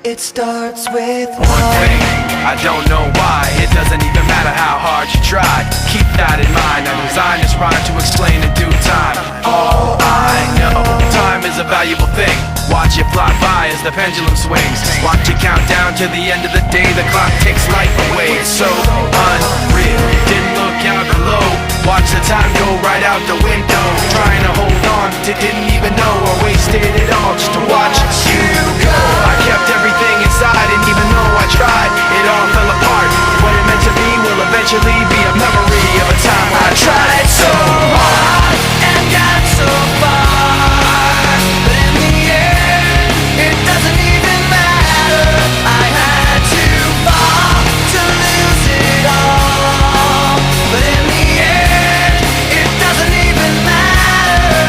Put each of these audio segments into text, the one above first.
It starts with one thing, I don't know why. It doesn't even matter how hard you try. Keep that in mind. I designed this rhyme to explain in due time. All I know, time is a valuable thing. Watch it fly by as the pendulum swings. Watch it count down to the end of the day. The clock takes life away. It's so unreal. Didn't look out below. Watch the time go right out the window. Trying to hold on to didn't even know I wasted it all just to watch you go. I kept everything inside, and even though I tried, it all fell apart. What it meant to be will eventually be a memory of a time when I tried so hard and got so far, but in the end, it doesn't even matter. I had to fall to lose it all, but in the end, it doesn't even matter.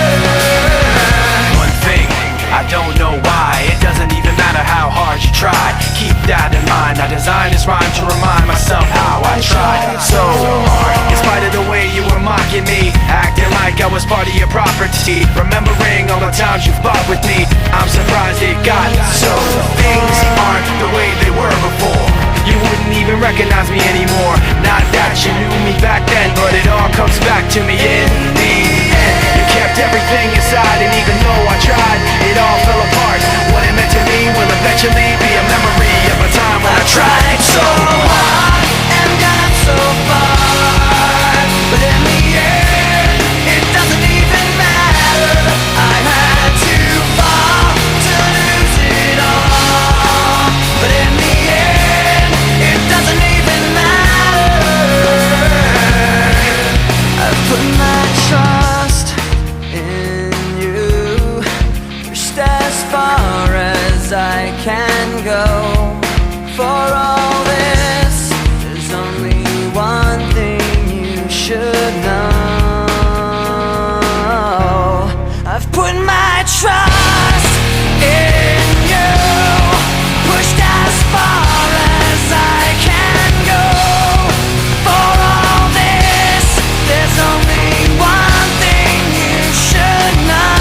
One thing, I don't know why. It doesn't even matter how hard you try. Keep that in mind. I designed this rhyme to remind myself how I tried so hard. In spite of the way you were mocking me, acting like I was part of your property, remembering all the times you fought with me, I'm surprised it got so. Things aren't the way they were before. You wouldn't even recognize me anymore. Not that you knew me back then, but it all comes back to me in the end. You kept everything inside, and even though I tried, it all fell apart. What it meant to me will eventually be a memory of a time when I tried so hard and got so far, but in the end, it doesn't even matter. I had to fall to lose it all, but in the end, it doesn't even matter. I've put my trust in you, pushed as far as I can go. For all this, there's only one thing you should know. I've put my trust in you, pushed as far as I can go. For all this, there's only one thing you should know.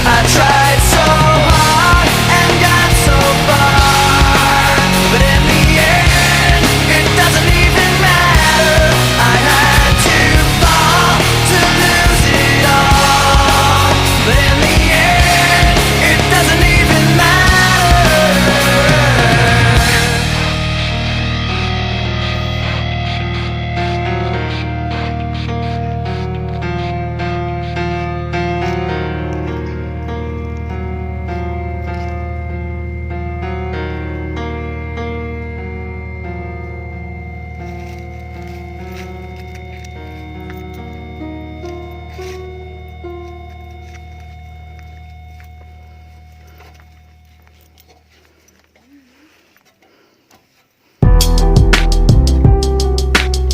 I tried so hard and got so far, but in the end, it doesn't even matter. I had to fall to lose it all, but in the end, it doesn't even matter.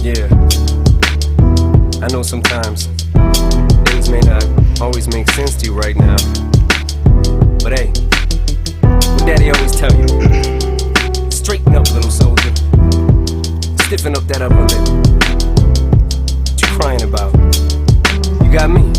Yeah, I know sometimes things may not always make sense to you right now, but hey, what Daddy always tell you, straighten up, little soldier, stiffen up that upper lip. What you crying about? You got me.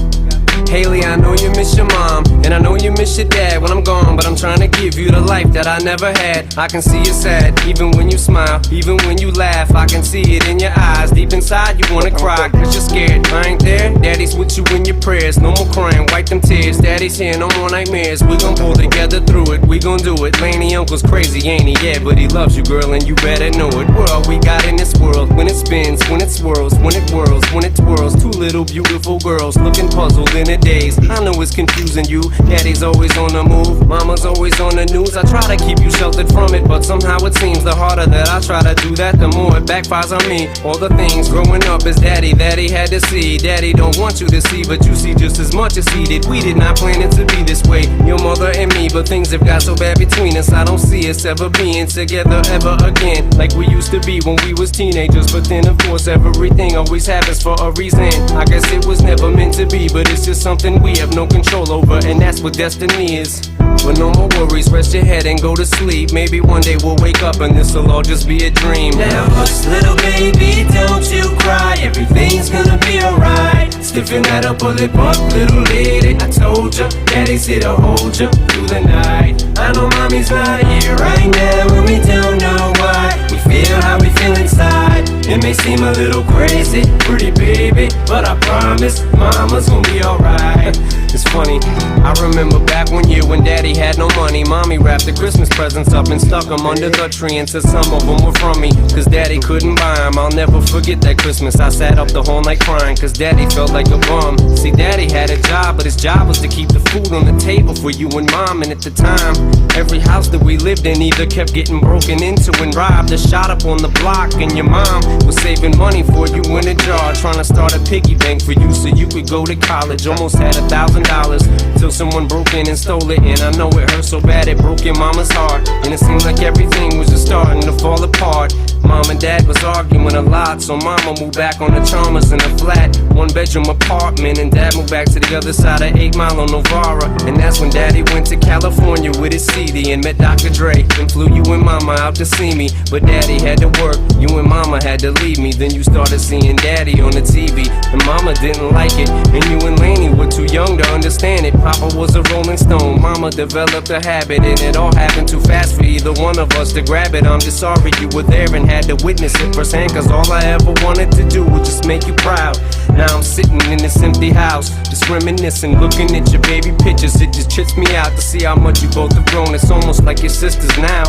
Haley, I know you miss your mom, and I know you miss your dad when I'm gone, but I'm trying to give you the life that I never had. I can see you sad, even when you smile, even when you laugh. I can see it in your eyes, deep inside you wanna cry, cause you're scared. I ain't there, Daddy's with you in your prayers. No more crying, wipe them tears. Daddy's here, no more nightmares. We gon' pull together through it, we gon' do it. Laney uncle's crazy, ain't he? Yeah, but he loves you, girl, and you better know it. We're all we got in this world, when it spins, when it swirls, when it whirls, when it twirls. Two little beautiful girls looking puzzled in a daze. I know it's confusing you. Daddy's always on the move, mama's always on the news. I try to keep you sheltered from it, but somehow it seems the harder that I try to do that, the more it backfires on me. All the things growing up as daddy that he had to see, daddy don't want you to see, but you see just as much as he did. We did not plan it to be this way, your mother and me, but things have got so bad between us. I don't see us ever being together ever again, like we used to be when we was teenagers. But then of course everything always happens for a reason. I guess it was never meant to be, but it's just something we have no control over, and that's what destiny is. But no more worries, rest your head and go to sleep. Maybe one day we'll wake up and this'll all just be a dream. Now hush little baby, don't you cry, everything's gonna be alright. Stiffen Stiffing at a bullet bump, little lady. I told ya, daddy's here to hold ya through the night. I know mommy's not here right now, and we don't know why. We feel how we feel inside. It may seem a little crazy, pretty baby, but I promise mama's gonna be alright. It's funny, I remember back one year when daddy had no money. Mommy wrapped the Christmas presents up and stuck them under the tree and said some of them were from me, cause daddy couldn't buy them. I'll never forget that Christmas. I sat up the whole night crying, cause daddy felt like a bum. See, daddy had a job, but his job was to keep the food on the table for you and mom. And at the time, every house that we lived in either kept getting broken into and robbed or shot up on the block. And your mom was saving money for you in a jar, trying to start a piggy bank for you so you could go to college. Almost had $1,000 till someone broke in and stole it. And I know it hurt so bad it broke your mama's heart. And it seemed like everything was just starting to fall apart. Mom and dad was arguing a lot, so mama moved back on the Chalmers in a flat 1-bedroom apartment, and dad moved back to the other side of 8 Mile on Novara. And that's when daddy went to California with his CD and met Dr. Dre and flew you and mama out to see me. But daddy had to work, you and mama had to leave me. Then you started seeing daddy on the TV, and mama didn't like it, and you and Laney were too young to understand it. Papa was a rolling stone, mama developed a habit, and it all happened too fast for either one of us to grab it. I'm just sorry you were there and had to witness it firsthand, cause all I ever wanted to do was just make you proud. Now I'm sitting in this empty house, just reminiscing, looking at your baby pictures. It just trips me out to see how much you both have grown. It's almost like your sisters now.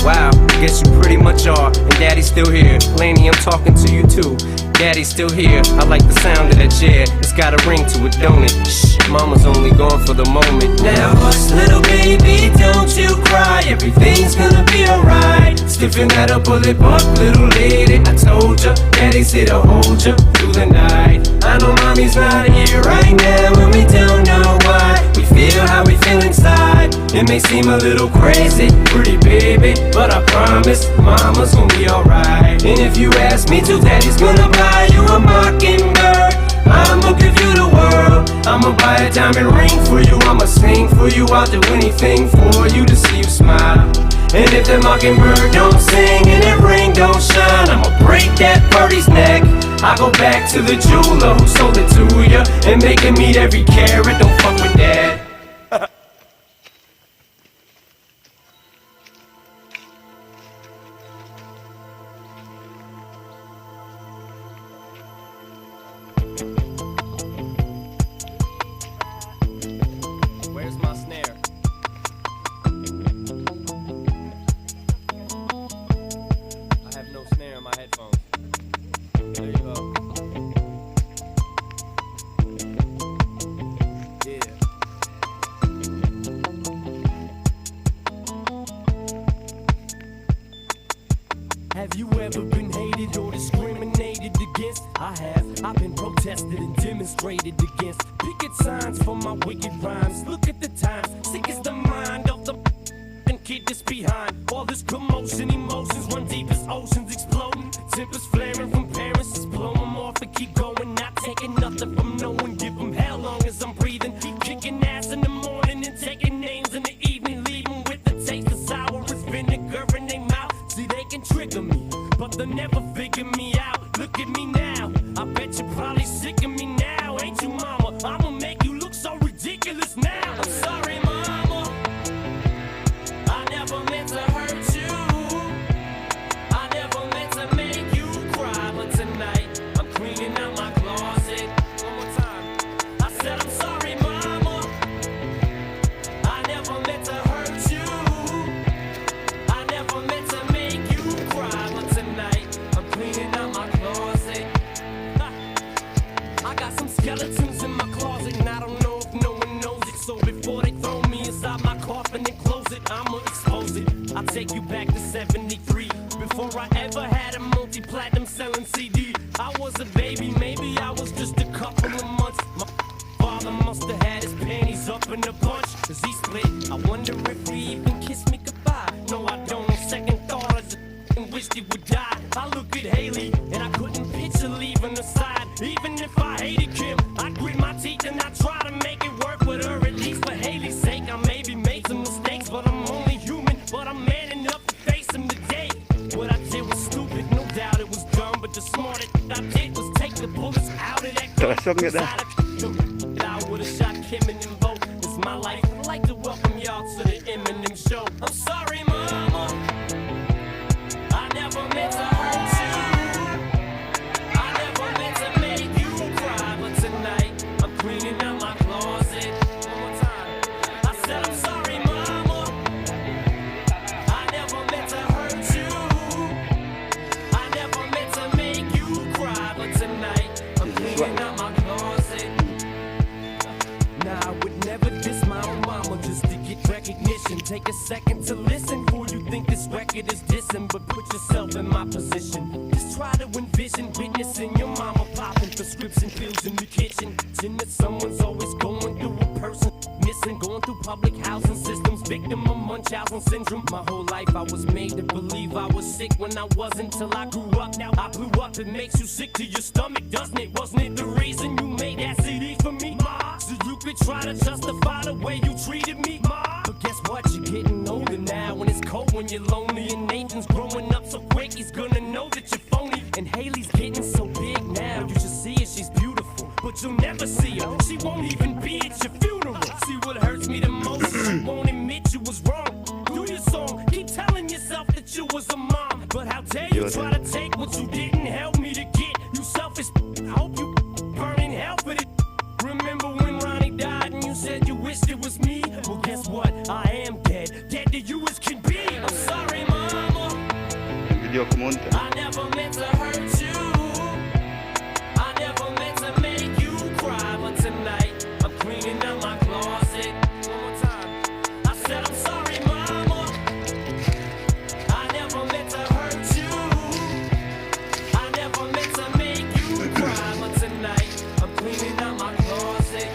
Wow, guess you pretty much are. And daddy's still here. Laney, I'm talking to you too. Daddy's still here. I like the sound of that chair. It's got a ring to it, don't it? Shh, mama's only gone for the moment. Now hush, little baby, don't you cry. Everything's gonna be alright. Stiffen at a bullet bump, little lady. I told ya, daddy's here to hold ya through the night. I know mommy's not here right now, and we don't know why. We feel how we feel inside. It may seem a little crazy, pretty baby, but I promise mama's gonna be alright. And if you ask me to, daddy's gonna buy you a mockingbird. I'ma give you the world. I'ma buy a diamond ring for you. I'ma sing for you. I'll do anything for you to see you smile. And if that mockingbird don't sing and that ring don't shine, I'ma break that birdie's neck. I go back to the jeweler who sold it to ya and make him eat every carat. Don't fuck with dad. Where's my snare? I have no snare in my headphones. There you go. Yeah. Have you ever been hated or discriminated against? I have. I've been protested and demonstrated against. Picket signs for my wicked rhymes. Look at the times. Sick is the mind of the kid that's behind. All this commotion, emotions run deep as oceans exploding. Tempers flaring from parents. Just blow them off and keep going. Not taking nothing from no one. Give them hell long as I'm breathing. Keep kicking ass in the morning and taking names in the evening. Leaving with the taste of sour as vinegar in their mouth. See, they can trigger me, but they'll never figure me out. Look at me now. I bet you're probably sick of me now. Ain't you, mama? I'ma make you look so ridiculous now. I'm sorry, mama. I never meant to hurt you. I never meant to make you cry. But tonight, I'm cleaning out my closet. One more time. I said I'm sorry, mama. I never meant to hurt you. I never meant to make you cry. But tonight, I'm cleaning out my closet. I got some skeletons in my closet, and I don't know if no one knows it. So before they throw me inside my coffin and close it, I'ma expose it. I'll take you back to 73. Before I ever had a multi-platinum selling CD. I was a baby, maybe I was just a couple of months. My father must have had his panties up in a bunch, cause he split. I wonder if he even kissed me goodbye. No, I don't. On second thought, I just wished he would die. I look at Haley, and I couldn't picture leaving her side. Even if I hated Kim, I grit my teeth and I try to make it work with her. At least for Haley's sake, I maybe made some mistakes, but I'm only human. But I'm man enough to face them today. What I did was stupid, no doubt it was dumb, but the smartest I did was take the bullets out of that gun. I would've shot Kim and them both. It's my life. I'd like to welcome y'all to the Eminem show. I'm sorry, mama. I never meant to hurt you. I never meant to make you cry. But tonight, I'm cleaning out my closet. One more time. I said I'm sorry, mama. I never meant to hurt you. I never meant to make you cry. But tonight, I'm cleaning out my closet. Nah, I would never diss my own mama just to get recognition. Take a second to listen. Who you think this record is dissing? But put yourself in my position. Just try to envision witnessing your mama popping prescription pills in the kitchen. That someone's always going through a person missing, going through public housing systems, victim of Munchausen syndrome. My whole life I was made to believe I was sick when I wasn't till I grew up. Now I blew up. It makes you sick to your stomach, doesn't it? Wasn't it the reason you made that CD for me, Ma? So you could try to justify the way you treated me, Ma. But guess what? You're getting older now, when it's cold, when you're lonely, and Nathan's growing up so quick, he's gonna know that you're phony. And Haley's getting so big now, you should see her, she's beautiful, but you'll never see her. She won't even be at your funeral. See what hurts me the most? You won't admit you was wrong. Do your song, keep telling yourself that you was a mom. But how dare you try to take what you didn't help me to get? You selfish. I hope you burn in hell for this. Remember when Ronnie died and you said you wished it was me? Well, guess what? I am dead. Dead to you as can be. I'm sorry, mama. Video kumunta. I never meant to hurt you. I never meant to make you cry. But tonight, I'm cleaning out my closet. One more time. I said I'm sorry, mama. I never meant to hurt you. I never meant to make you cry. But tonight, I'm cleaning out my closet.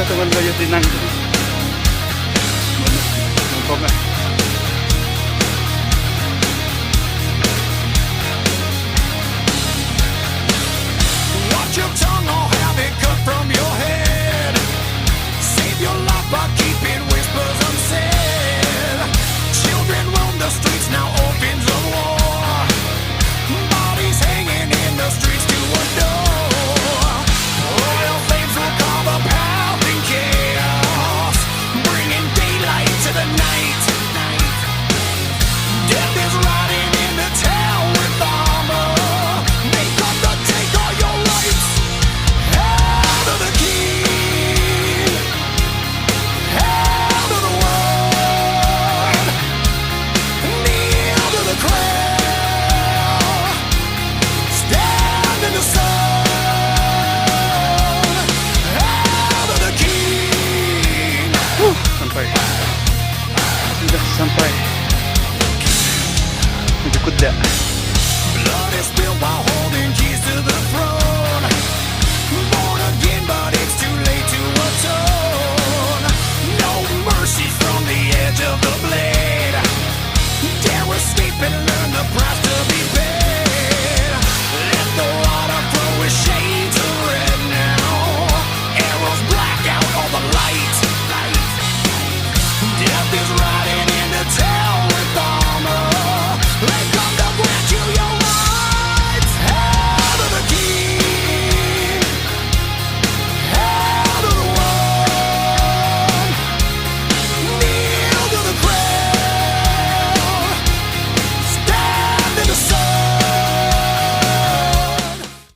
Teman kayo tinang. Mana? Watch your tongue or have it cut from your head. Save your life by keeping whispers unsaid. Children roam the streets, now orphans of war. Bodies hanging in the streets to adore. Oil flames will cover pounding chaos, bringing daylight to the night. Death is riding into town with armor. They come to take all your rights. Out of the king, out of the world, kneel to the crown, stand in the sun. Out of the king. Sampai. Sudah sampai. Kuda.